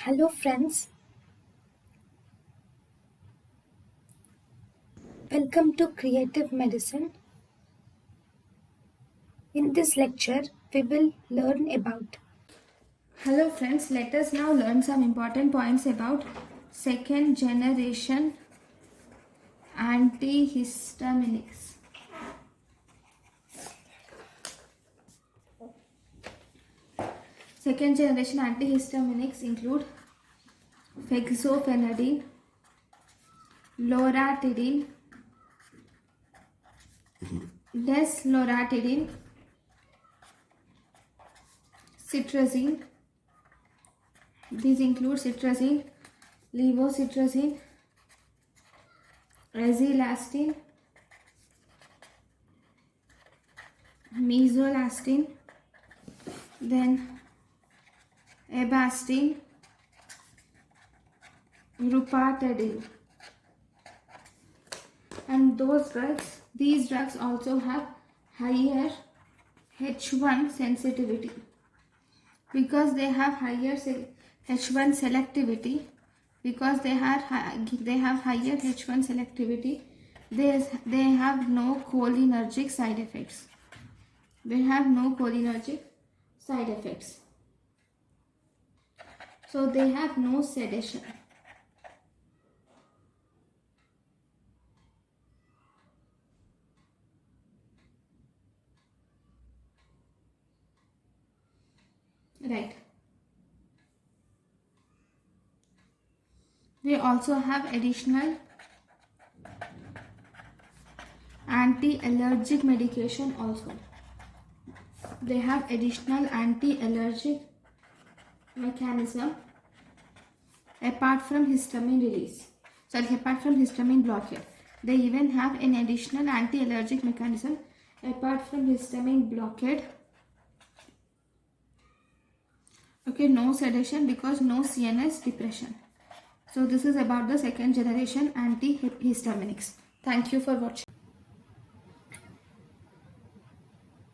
Hello friends, welcome to Creative Medicine. In this lecture, we will learn about. Hello friends, let us now learn some important points about second generation antihistaminics. Second generation antihistaminics include fexofenadine, loratadine, desloratadine, citrazine. These include citrazine, levocitrazine, azilastine, mesolastine, then abastine, rupatadine. And these drugs also have higher H1 sensitivity. Because they have higher H1 selectivity, they have higher H1 selectivity, they have no cholinergic side effects. So they have no sedation. Right. They also have additional anti-allergic medication also. They have additional anti-allergic mechanism apart from histamine blockade. They even have an additional anti-allergic mechanism apart from histamine blockade. Okay, no sedation because no CNS depression. So this is about the second generation antihistaminics. Thank you for watching.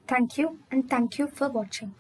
Thank you for watching.